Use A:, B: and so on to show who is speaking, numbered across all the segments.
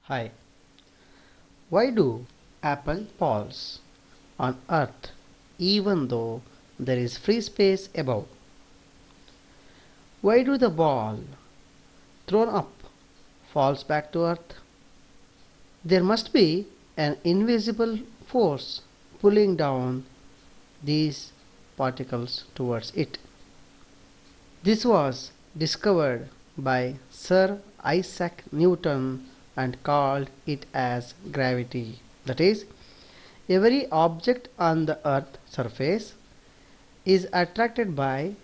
A: Hi. Why do apple falls on earth even though there is free space above? Why do the ball thrown up falls back to earth? There must be an invisible force pulling down these particles towards it. This was discovered by Sir Isaac Newton and called it as gravity. That is, every object on the earth surface is attracted by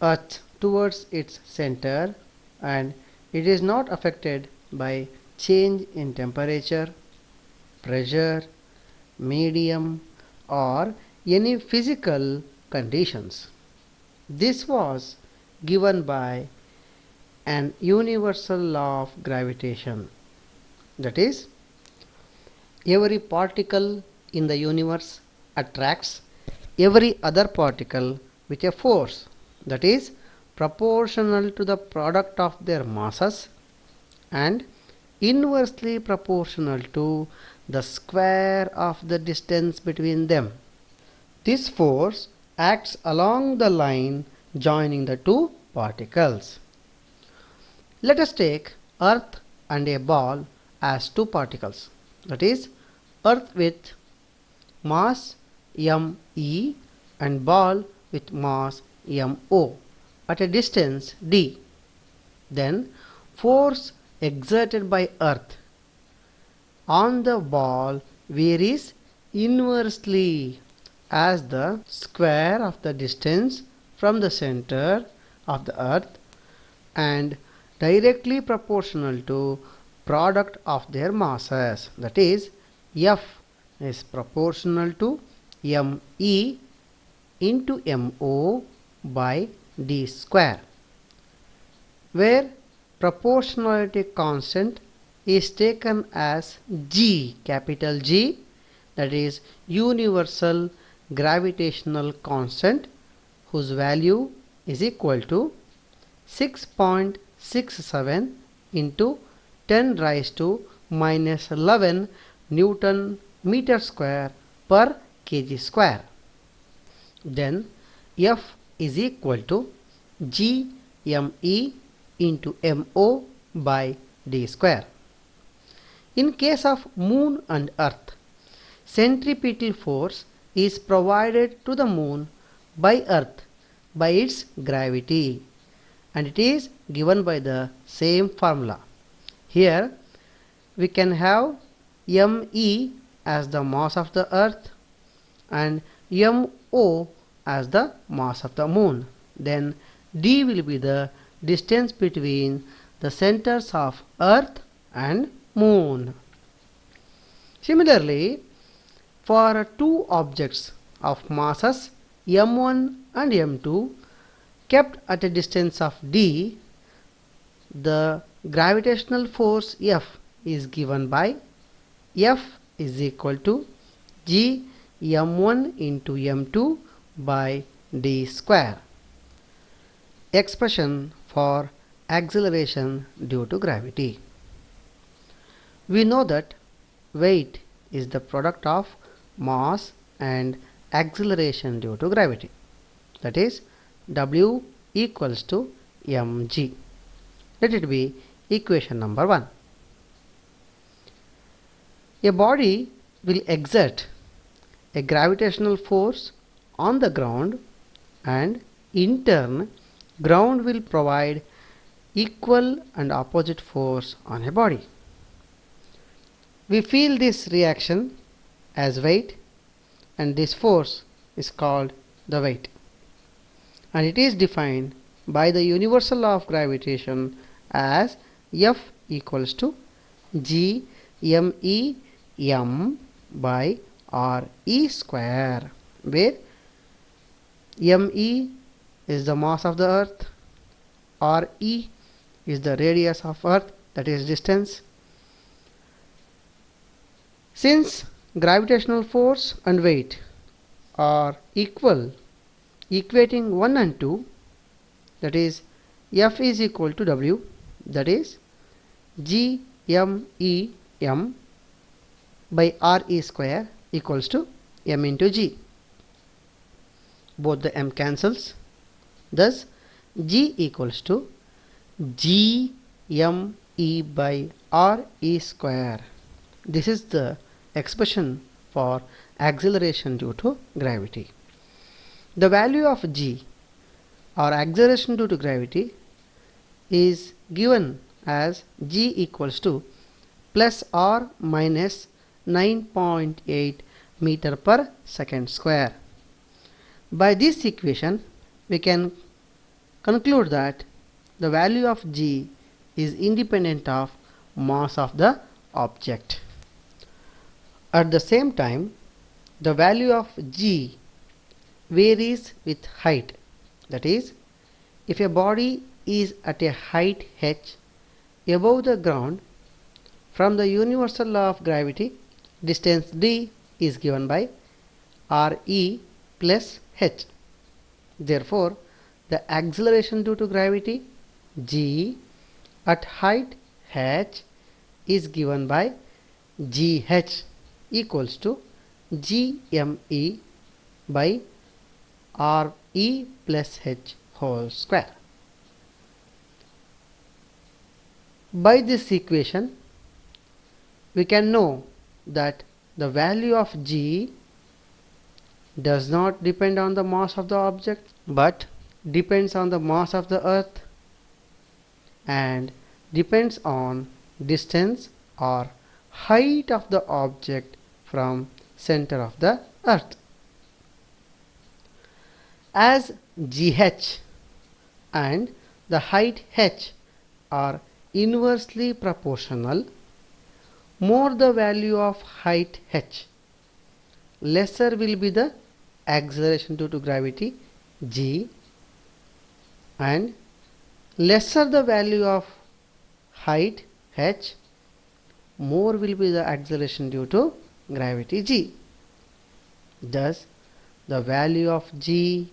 A: earth towards its center, and it is not affected by change in temperature, pressure, medium, or any physical conditions. This was given by an universal law of gravitation. That is, every particle in the universe attracts every other particle with a force that is proportional to the product of their masses and inversely proportional to the square of the distance between them. This force acts along the line joining the two particles. Let us take earth and a ball as two particles. That is, earth with mass me and ball with mass mo at a distance d. Then force exerted by earth on the ball varies inversely as the square of the distance from the center of the earth and directly proportional to product of their masses. That is, F is proportional to me into mo by d square, where proportionality constant is taken as G, capital G, that is universal gravitational constant, whose value is equal to 6.67 into 10 raised to minus 11 Newton meter square per kg square. Then F is equal to GME into MO by d square. In case of moon and earth, centripetal force is provided to the moon by earth by its gravity, and it is given by the same formula. Here we can have me as the mass of the earth and mo as the mass of the moon. Then d will be the distance between the centers of earth and moon. Similarly, for two objects of masses m1 and m2 kept at a distance of d, the gravitational force F is given by F is equal to G m1 into m2 by d square. Expression for acceleration due to gravity. We know that weight is the product of mass and acceleration due to gravity. That is, W equals to mg. Let it be equation number 1. A body will exert a gravitational force on the ground, and in turn ground will provide equal and opposite force on a body. We feel this reaction as weight, and this force is called the weight, and it is defined by the universal law of gravitation as F equals to G me m by re square, where me is the mass of the earth, re is the radius of earth, that is distance. Since gravitational force and weight are equal, equating 1 and 2, that is F is equal to W, that is G m by RE square equals to m into g. Both the m cancels. Thus, g equals to g m e by RE square. This is the expression for acceleration due to gravity. The value of g, or acceleration due to gravity, is given as g equals to plus or minus 9.8 meter per second square. By this equation, we can conclude that the value of g is independent of mass of the object. At the same time, the value of g varies with height. That is, if a body is at a height h above the ground, from the universal law of gravity, distance d is given by Re plus h. Therefore, the acceleration due to gravity g at height h is given by gh equals to gme by Re plus h whole square. By this equation, we can know that the value of g does not depend on the mass of the object, but depends on the mass of the earth and depends on distance or height of the object from center of the earth. As gh and the height h are inversely proportional, more the value of height h, lesser will be the acceleration due to gravity g, and lesser the value of height h, more will be the acceleration due to gravity g. Thus, the value of g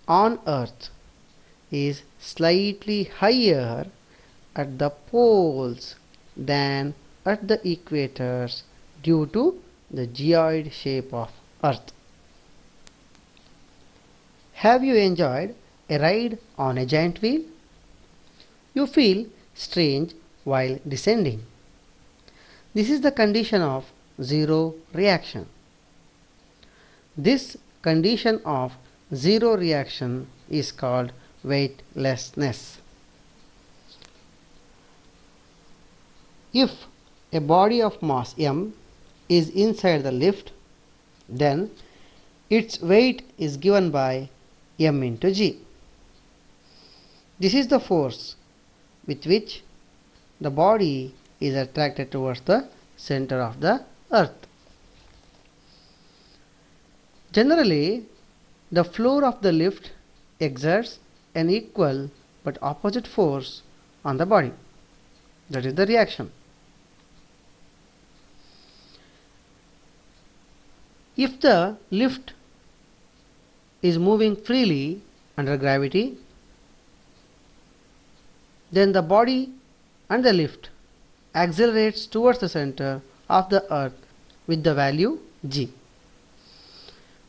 A: on earth is slightly higher at the poles than at the equators due to the geoid shape of earth. Have you enjoyed a ride on a giant wheel? You feel strange while descending. This is the condition of zero reaction. This condition of zero reaction is called weightlessness. If a body of mass m is inside the lift, then its weight is given by m into g. This is the force with which the body is attracted towards the center of the earth. Generally, the floor of the lift exerts an equal but opposite force on the body. That is the reaction. If the lift is moving freely under gravity, then the body and the lift accelerates towards the center of the earth with the value g.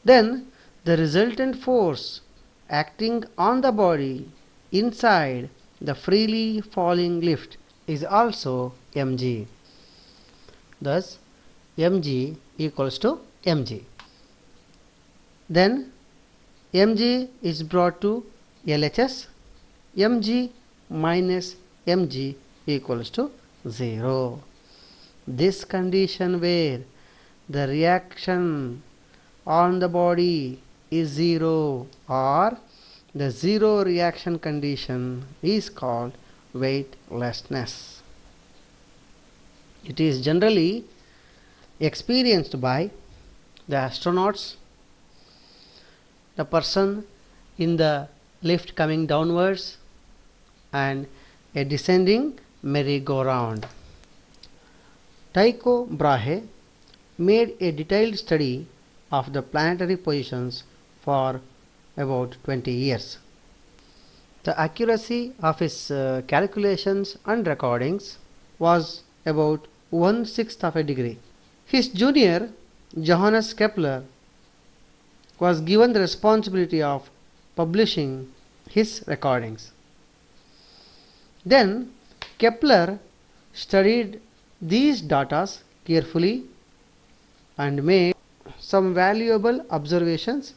A: Then the resultant force acting on the body inside the freely falling lift is also mg. Thus, mg equals to mg. Then mg is brought to LHS. mg minus mg equals to 0. This condition where the reaction on the body is 0 or the zero reaction condition is called weightlessness. It is generally experienced by the astronauts, the person in the lift coming downwards, and a descending merry-go-round. Tycho Brahe made a detailed study of the planetary positions for about 20 years. The accuracy of his calculations and recordings was about 1/6 of a degree. His junior, Johannes Kepler, was given the responsibility of publishing his recordings. Then Kepler studied these data carefully and made some valuable observations.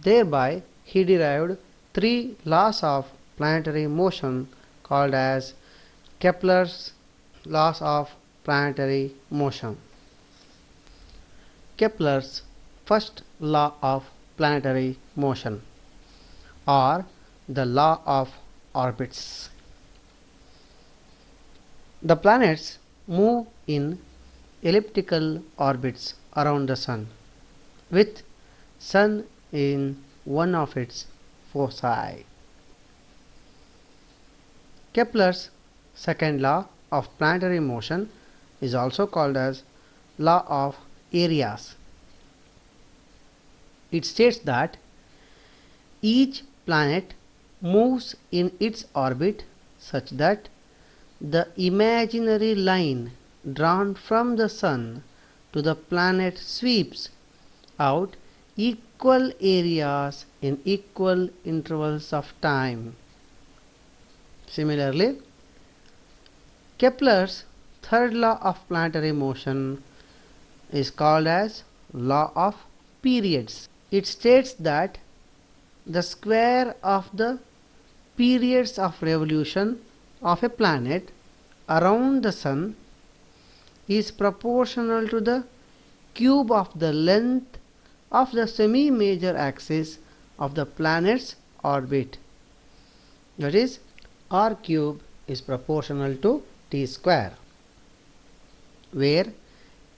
A: Thereby he derived 3 laws of planetary motion called as Keplers Laws of planetary motion. Kepler's first law of planetary motion, or the law of orbits. The planets move in elliptical orbits around the Sun, with Sun in one of its foci. Kepler's second law of planetary motion is also called as law of areas. It states that each planet moves in its orbit such that the imaginary line drawn from the Sun to the planet sweeps out equal areas in equal intervals of time. Similarly, Kepler's third law of planetary motion is called as law of periods. It states that the square of the periods of revolution of a planet around the Sun is proportional to the cube of the length of the semi-major axis of the planet's orbit. That is, r cube is proportional to t square, where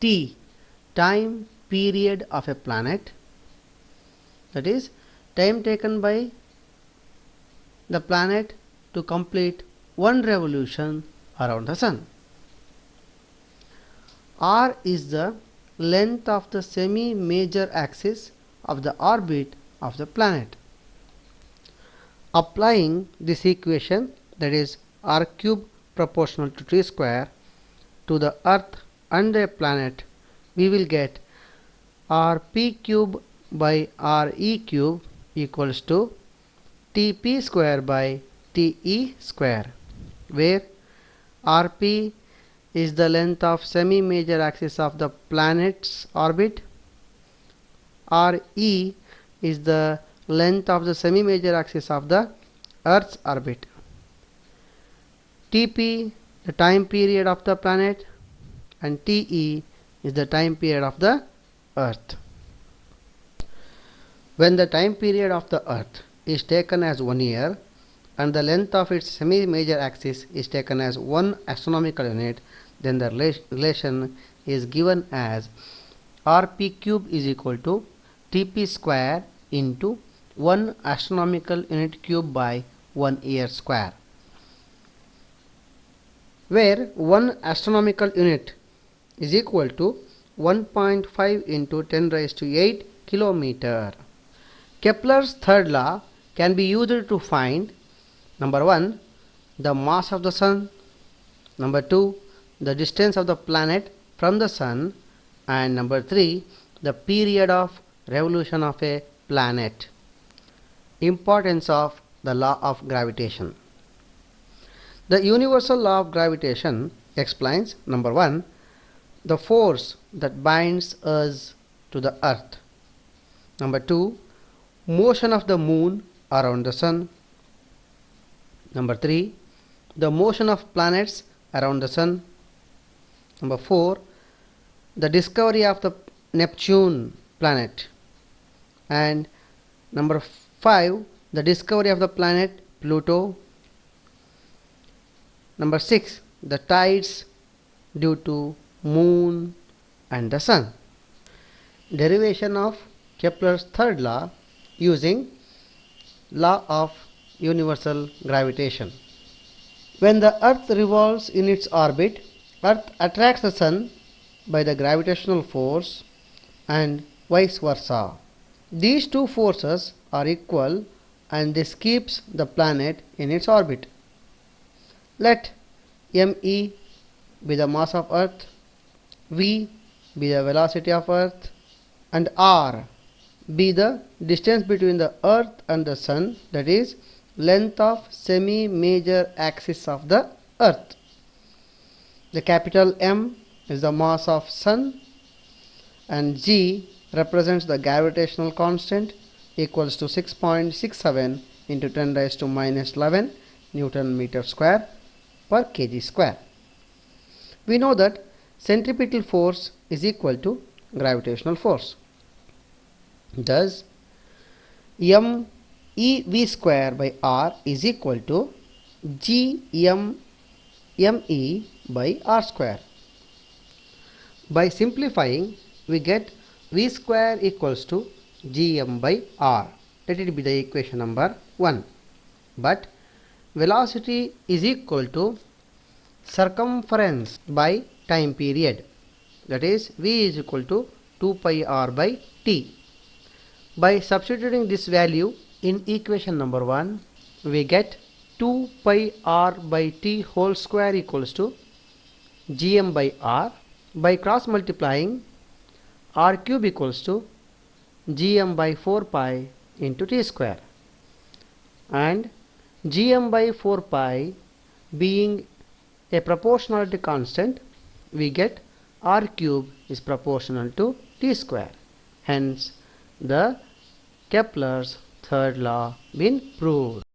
A: t time period of a planet, that is, time taken by the planet to complete one revolution around the Sun. R is the length of the semi-major axis of the orbit of the planet. Applying this equation, that is r cube proportional to t square, to the Earth and the planet, we will get rp cube by re cube equals to tp square by te square, where rp is the length of semi-major axis of the planet's orbit, re is the length of the semi-major axis of the Earth's orbit, tp the time period of the planet, and te is the time period of the Earth. When the time period of the Earth is taken as 1 year and the length of its semi-major axis is taken as 1 astronomical unit, then the relation is given as rp cube is equal to tp square into 1 astronomical unit cube by 1 year square, where 1 astronomical unit is equal to 1.5 into 10 raised to 8 kilometer. Kepler's third law can be used to find number 1, the mass of the Sun, number 2, the distance of the planet from the Sun, and number 3, the period of revolution of a planet. Importance of the law of gravitation. The universal law of gravitation explains number 1, the force that binds us to the Earth, number 2, motion of the Moon around the Sun, number 3, the motion of planets around the Sun, number 4, the discovery of the Neptune planet, and number 5, the discovery of the planet Pluto, number 6, the tides due to Moon and the Sun. Derivation of Kepler's third law using law of universal gravitation. When the Earth revolves in its orbit, Earth attracts the Sun by the gravitational force and vice versa. These two forces are equal and this keeps the planet in its orbit. Let ME be the mass of earth, v be the velocity of earth, and r be the distance between the earth and the sun, that is length of semi-major axis of the earth. The capital M is the mass of sun, and g represents the gravitational constant, equals to 6.67 into 10 raised to minus 11 Newton meter square per kg square. We know that centripetal force is equal to gravitational force. Thus, MEV square by R is equal to GME by R square. By simplifying, we get V square equals to Gm by R. Let it be the equation number 1. But velocity is equal to circumference by time period, that is V is equal to 2 pi R by T. By substituting this value in equation number 1, we get 2 pi R by T whole square equals to Gm by R. By cross multiplying, R cube equals to Gm by 4 pi into T square, and Gm by 4 pi being a proportionality constant, we get R cube is proportional to T square. Hence, the Kepler's third law been proved.